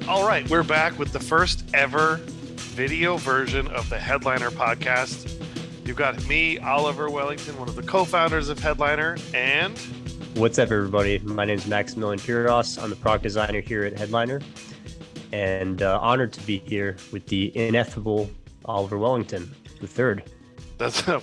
All right, we're back with the first ever video version of the Headliner podcast. You've got me, Oliver Wellington, one of the co-founders of Headliner, and... What's up, everybody? My name is Maximillian Piras. I'm the product designer here at Headliner, and honored to be here with the ineffable Oliver Wellington, the third.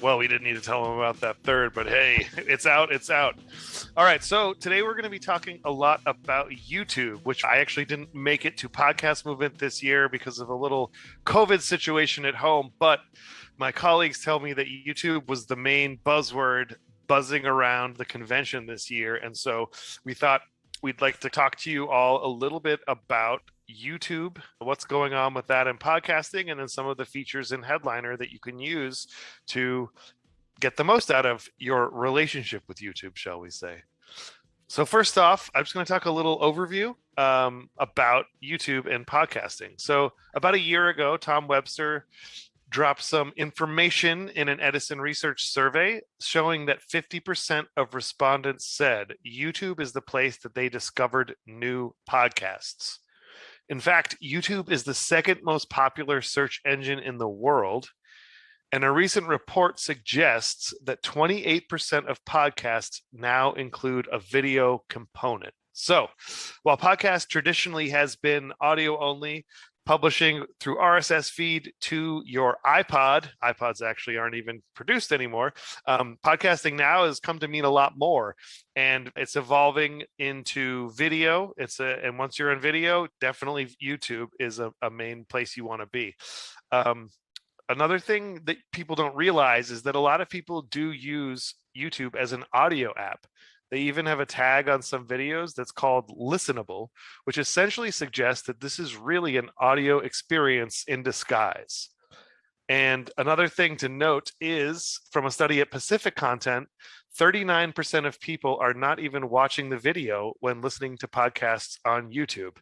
Well, we didn't need to tell him about that third, but hey, it's out. All right, so today we're going to be talking a lot about YouTube, which I actually didn't make it to podcast movement this year because of a little COVID situation at home, but my colleagues tell me that YouTube was the main buzzword buzzing around the convention this year, and so we thought we'd like to talk to you all a little bit about YouTube, what's going on with that in podcasting, and then some of the features in Headliner that you can use to get the most out of your relationship with YouTube, shall we say. So first off, I'm just going to talk a little overview about YouTube and podcasting. So about a year ago, Tom Webster dropped some information in an Edison Research survey showing that 50% of respondents said YouTube is the place that they discovered new podcasts. In fact, YouTube is the second most popular search engine in the world, and a recent report suggests that 28% of podcasts now include a video component. So, while podcast traditionally has been audio only, publishing through RSS feed to your iPods actually aren't even produced anymore. Podcasting now has come to mean a lot more, and it's evolving into video. And once you're in video, definitely YouTube is a main place you want to be. Another thing that people don't realize is that a lot of people do use YouTube as an audio app. They even have a tag on some videos that's called listenable, which essentially suggests that this is really an audio experience in disguise. And another thing to note is, from a study at Pacific Content, 39% of people are not even watching the video when listening to podcasts on YouTube.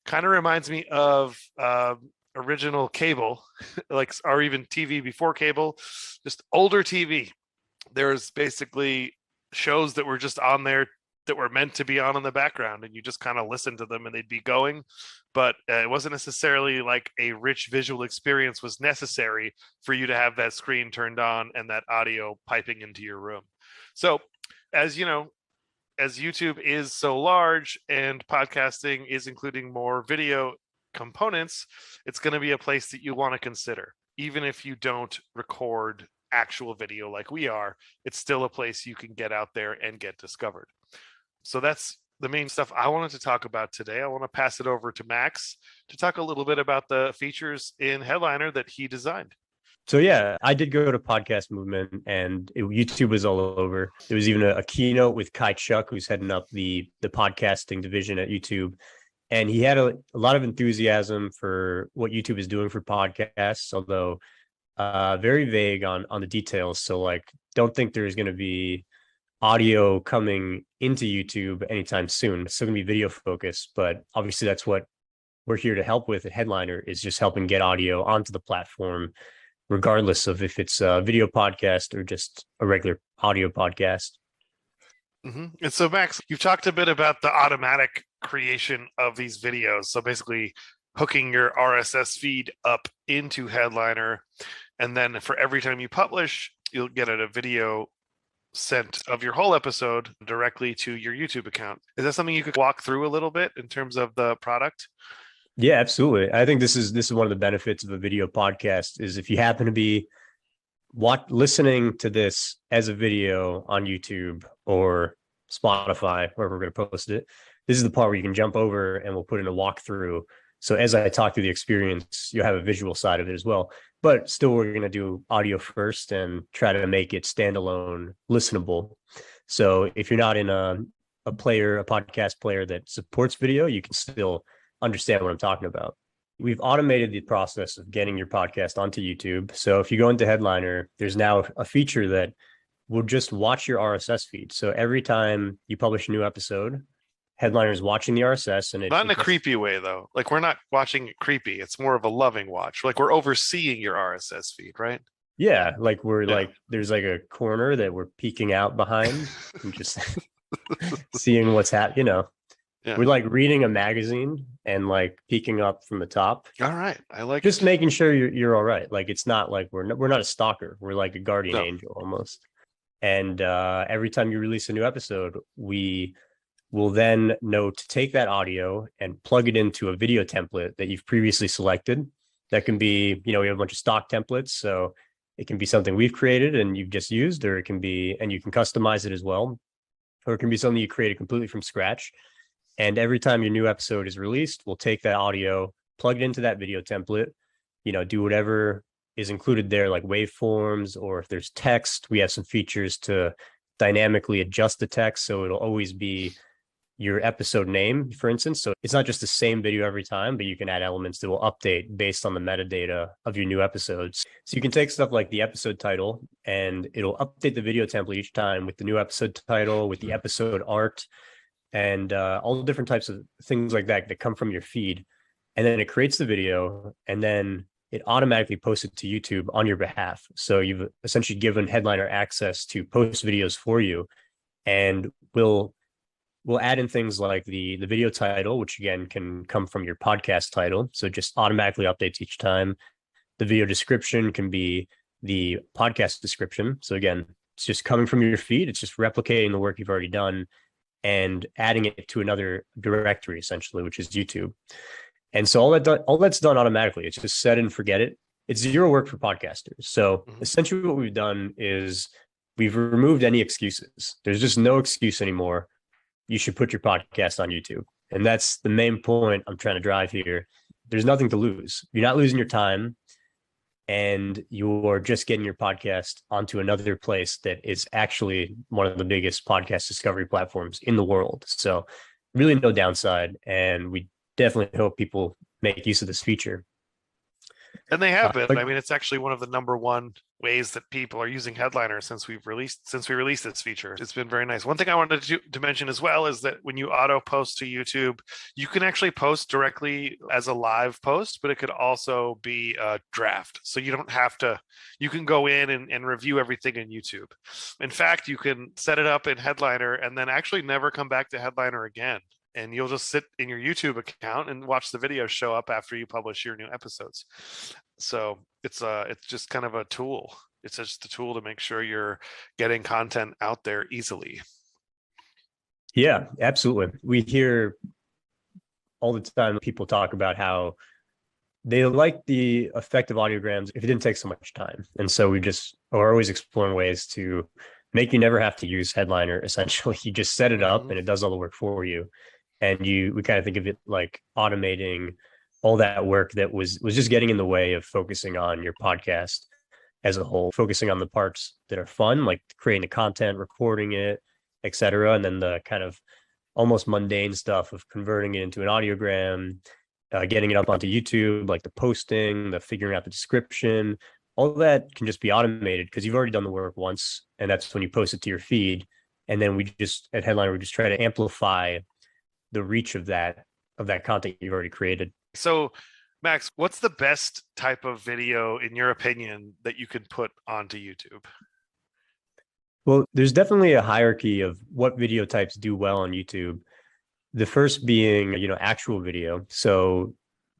Kind of reminds me of original cable, or even TV before cable, just older TV. There's basically shows that were just on there that were meant to be on in the background, and you just kind of listen to them and they'd be going, but it wasn't necessarily like a rich visual experience was necessary for you to have that screen turned on and that audio piping into your room. So as you know, as YouTube is so large and podcasting is including more video components, it's going to be a place that you want to consider. Even if you don't record actual video like we are, it's still a place you can get out there and get discovered. So that's the main stuff I wanted to talk about today. I want to pass it over to Max to talk a little bit about the features in Headliner that he designed. So yeah, I did go to Podcast Movement, and YouTube was all over. There was even a keynote with Kai Chuck, who's heading up the podcasting division at YouTube. And he had a lot of enthusiasm for what YouTube is doing for podcasts, although very vague on the details. So don't think there's going to be audio coming into YouTube anytime soon. It's still going to be video focused, but obviously that's what we're here to help with at Headliner, is just helping get audio onto the platform, regardless of if it's a video podcast or just a regular audio podcast. Mm-hmm. And so Max, you've talked a bit about the automatic creation of these videos. So basically hooking your RSS feed up into Headliner, and then for every time you publish, you'll get a video sent of your whole episode directly to your YouTube account. Is that something you could walk through a little bit in terms of the product? Yeah, absolutely. I think this is one of the benefits of a video podcast, is if you happen to be listening to this as a video on YouTube or Spotify, wherever we're going to post it, this is the part where you can jump over and we'll put in a walkthrough. So as I talk through the experience, you'll have a visual side of it as well. But still, we're going to do audio first and try to make it standalone, listenable. So if you're not in a podcast player that supports video, you can still understand what I'm talking about. We've automated the process of getting your podcast onto YouTube. So if you go into Headliner, there's now a feature that will just watch your RSS feed. So every time you publish a new episode, Headliner is watching the RSS, and not in a creepy way though. We're not watching it creepy. It's more of a loving watch. We're overseeing your RSS feed, right? Yeah, there's a corner that we're peeking out behind and just seeing what's happening. Yeah. We're like reading a magazine and like peeking up from the top, All right. I like just it. making sure you're all right. Like it's not like we're not a stalker. We're like a guardian No. angel almost. And every time you release a new episode, we will then know to take that audio and plug it into a video template that you've previously selected. That can be, we have a bunch of stock templates. So it can be something we've created and you've just used, or it can be, and you can customize it as well, or it can be something you created completely from scratch. And every time your new episode is released, we'll take that audio, plug it into that video template, do whatever is included there, like waveforms, or if there's text, we have some features to dynamically adjust the text. So it'll always be your episode name, for instance. So it's not just the same video every time, but you can add elements that will update based on the metadata of your new episodes. So you can take stuff like the episode title and it'll update the video template each time with the new episode title, with the episode art, and all the different types of things like that come from your feed. And then it creates the video and then it automatically posts it to YouTube on your behalf. So you've essentially given Headliner access to post videos for you. And we'll add in things like the video title, which again can come from your podcast title. So it just automatically updates each time. The video description can be the podcast description. So again, it's just coming from your feed. It's just replicating the work you've already done and adding it to another directory, essentially, which is YouTube. And so all that's done automatically. It's just set and forget it. It's zero work for podcasters. So essentially what we've done is we've removed any excuses. There's just no excuse anymore. You should put your podcast on YouTube. And that's the main point I'm trying to drive here. There's nothing to lose. You're not losing your time, and you're just getting your podcast onto another place that is actually one of the biggest podcast discovery platforms in the world. So really no downside. And we definitely hope people make use of this feature. And they have been. I mean, it's actually one of the number one ways that people are using Headliner since we released this feature. It's been very nice. One thing I wanted to mention as well is that when you auto post to YouTube, you can actually post directly as a live post, but it could also be a draft. So you don't have to, you can go in and review everything in YouTube. In fact, you can set it up in Headliner and then actually never come back to Headliner again. And you'll just sit in your YouTube account and watch the videos show up after you publish your new episodes. So it's just kind of a tool. It's just a tool to make sure you're getting content out there easily. Yeah, absolutely. We hear all the time people talk about how they like the effect of audiograms if it didn't take so much time. And so we just are always exploring ways to make you never have to use Headliner. Essentially, you just set it up and it does all the work for you. And we kind of think of it like automating all that work that was just getting in the way of focusing on your podcast as a whole, focusing on the parts that are fun, like creating the content, recording it, etc. And then the kind of almost mundane stuff of converting it into an audiogram, getting it up onto YouTube, like the posting, the figuring out the description, all that can just be automated because you've already done the work once. And that's when you post it to your feed. And then at Headliner, we just try to amplify the reach of that content you've already created. So, Max, what's the best type of video, in your opinion, that you can put onto YouTube? Well, there's definitely a hierarchy of what video types do well on YouTube. The first being, actual video. So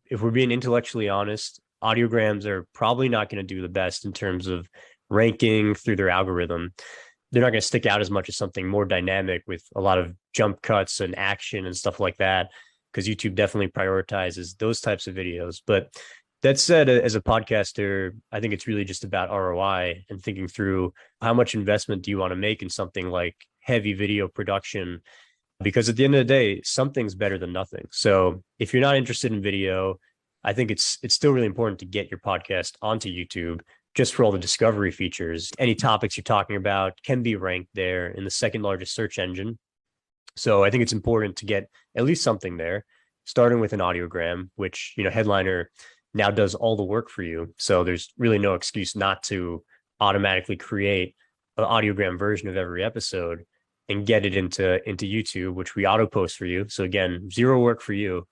if we're being intellectually honest, audiograms are probably not going to do the best in terms of ranking through their algorithm. They're not going to stick out as much as something more dynamic with a lot of jump cuts and action and stuff like that, because YouTube definitely prioritizes those types of videos. But that said, as a podcaster, I think it's really just about ROI and thinking through how much investment do you want to make in something like heavy video production, because at the end of the day, something's better than nothing. So if you're not interested in video, I think it's still really important to get your podcast onto YouTube just for all the discovery features. Any topics you're talking about can be ranked there in the second largest search engine. So I think it's important to get at least something there, starting with an audiogram, which, Headliner now does all the work for you. So there's really no excuse not to automatically create an audiogram version of every episode and get it into YouTube, which we auto post for you. So again, zero work for you.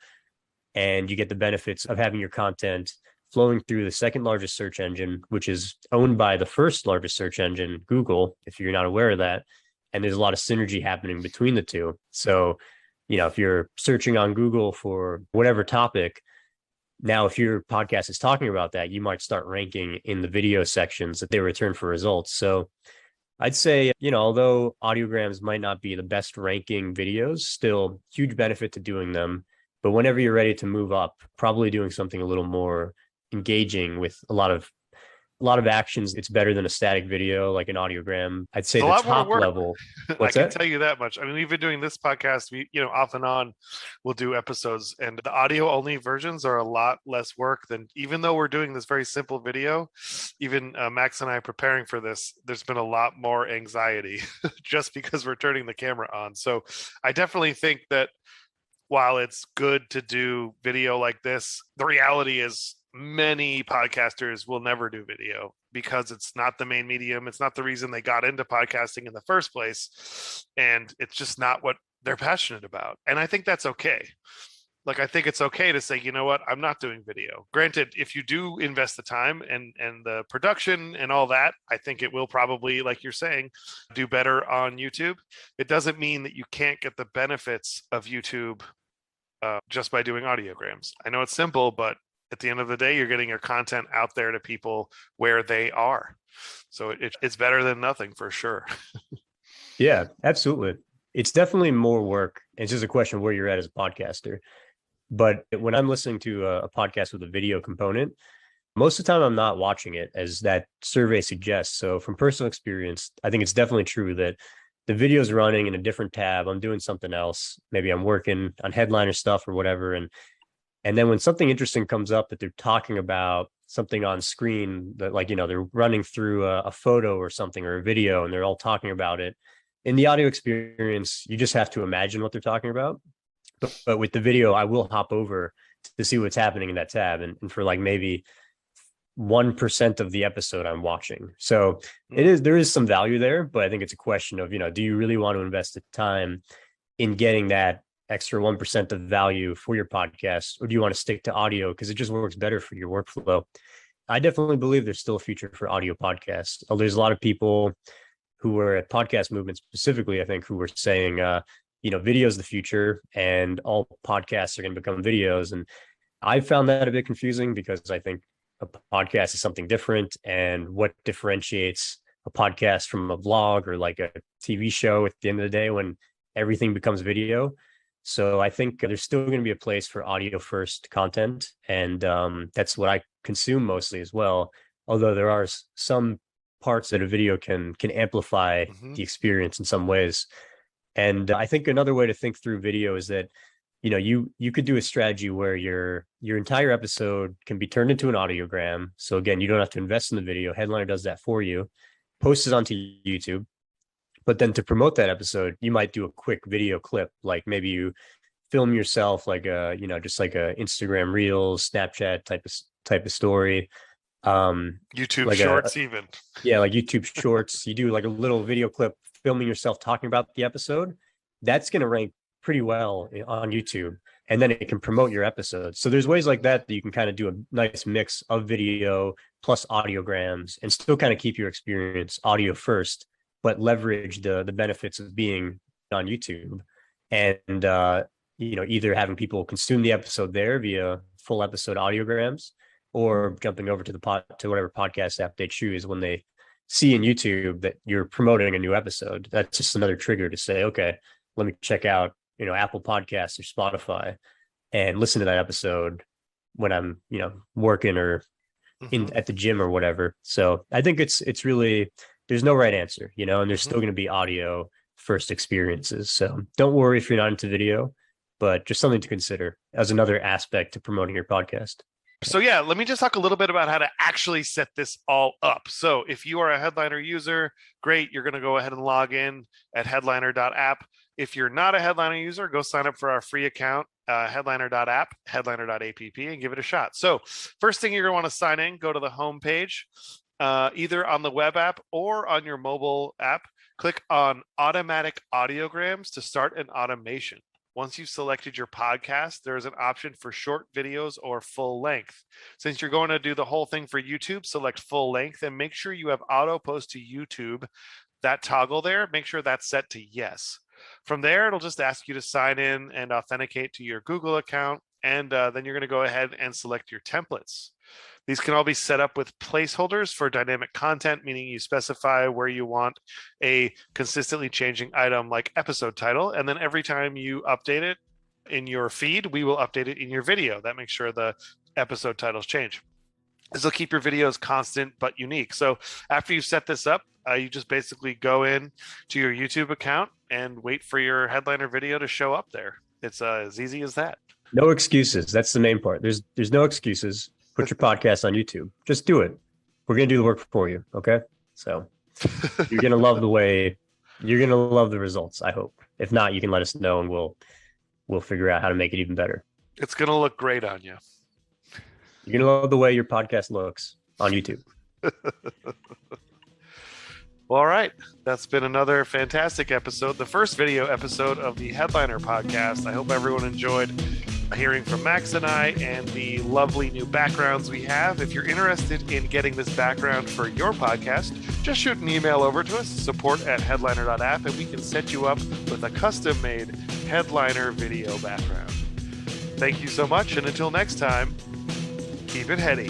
And you get the benefits of having your content flowing through the second largest search engine, which is owned by the first largest search engine, Google, if you're not aware of that. And there's a lot of synergy happening between the two. So if you're searching on Google for whatever topic, now if your podcast is talking about that, you might start ranking in the video sections that they return for results. So I'd say, although audiograms might not be the best ranking videos, still huge benefit to doing them. But whenever you're ready to move up, probably doing something a little more engaging with a lot of actions. It's better than a static video, like an audiogram. I'd say It's a the lot more top work. level. I What's can that? tell you that much. I mean, we've been doing this podcast. We, off and on, we'll do episodes, and the audio only versions are a lot less work than. Even though we're doing this very simple video, even Max and I preparing for this, there's been a lot more anxiety just because we're turning the camera on. So, I definitely think that while it's good to do video like this, the reality is many podcasters will never do video because it's not the main medium. It's not the reason they got into podcasting in the first place. And it's just not what they're passionate about. And I think that's okay. Like, I think it's okay to say, you know what, I'm not doing video. Granted, if you do invest the time and the production and all that, I think it will probably, like you're saying, do better on YouTube. It doesn't mean that you can't get the benefits of YouTube just by doing audiograms. I know it's simple, but at the end of the day, you're getting your content out there to people where they are. So it's better than nothing for sure. Yeah, absolutely. It's definitely more work. It's just a question of where you're at as a podcaster. But when I'm listening to a podcast with a video component, most of the time I'm not watching it, as that survey suggests. So from personal experience, I think it's definitely true that the video's running in a different tab. I'm doing something else. Maybe I'm working on headliner stuff or whatever. And then when something interesting comes up that they're talking about something on screen that, like, they're running through a photo or something or a video and they're all talking about it. In the audio experience, you just have to imagine what they're talking about. But with the video, I will hop over to see what's happening in that tab. And for like maybe 1% of the episode I'm watching. So there is some value there, but I think it's a question of, do you really want to invest the time in getting that extra 1% of value for your podcast, or do you want to stick to audio because it just works better for your workflow? I definitely believe there's still a future for audio podcasts. There's a lot of people who were at Podcast Movement specifically, I think, who were saying, video is the future and all podcasts are going to become videos. And I found that a bit confusing because I think a podcast is something different. And what differentiates a podcast from a vlog or like a TV show at the end of the day when everything becomes video? So I think there's still going to be a place for audio first content. And that's what I consume mostly as well. Although there are some parts that a video can amplify the experience in some ways. And I think another way to think through video is that, you could do a strategy where your entire episode can be turned into an audiogram. So again, you don't have to invest in the video. Headliner does that for you, post it onto YouTube. But then to promote that episode, you might do a quick video clip, like maybe you film yourself like just like a Instagram Reels, Snapchat type of story. YouTube like Shorts, even. Yeah, like YouTube Shorts. You do like a little video clip filming yourself talking about the episode. That's going to rank pretty well on YouTube, and then it can promote your episode. So there's ways like that you can kind of do a nice mix of video plus audiograms and still kind of keep your experience audio first, but leverage the benefits of being on YouTube and either having people consume the episode there via full episode audiograms or jumping over to to whatever podcast app they choose when they see in YouTube that you're promoting a new episode. That's just another trigger to say, okay, let me check out, Apple Podcasts or Spotify and listen to that episode when I'm, working or at the gym or whatever. So I think it's really, there's no right answer, and there's still going to be audio first experiences. So don't worry if you're not into video, but just something to consider as another aspect to promoting your podcast. So yeah, let me just talk a little bit about how to actually set this all up. So if you are a Headliner user, great, you're going to go ahead and log in at headliner.app. If you're not a Headliner user, go sign up for our free account, headliner.app, headliner.app, and give it a shot. So first thing you're going to want to sign in, go to the home page, either on the web app or on your mobile app. Click on automatic audiograms to start an automation. Once you've selected your podcast, there is an option for short videos or full length. Since you're going to do the whole thing for YouTube, select full length and make sure you have auto post to YouTube. That toggle there, make sure that's set to yes. From there, it'll just ask you to sign in and authenticate to your Google account, and then you're going to go ahead and select your templates. These can all be set up with placeholders for dynamic content, meaning you specify where you want a consistently changing item like episode title, and then every time you update it in your feed, we will update it in your video. That makes sure the episode titles change. This will keep your videos constant but unique. So after you set this up, you just basically go in to your YouTube account and wait for your headliner video to show up there. It's as easy as that. No excuses. That's the main part. There's no excuses. Put your podcast on YouTube. Just do it. We're going to do the work for you. Okay. So you're going to love you're going to love the results, I hope. If not, you can let us know and we'll figure out how to make it even better. It's going to look great on you. You're going to love the way your podcast looks on YouTube. Well, all right. That's been another fantastic episode, the first video episode of the Headliner podcast. I hope everyone enjoyed hearing from Max and I and the lovely new backgrounds we have. If you're interested in getting this background for your podcast, just shoot an email over to us, support@headliner.app, and we can set you up with a custom-made Headliner video background. Thank you so much, and until next time, keep it heady.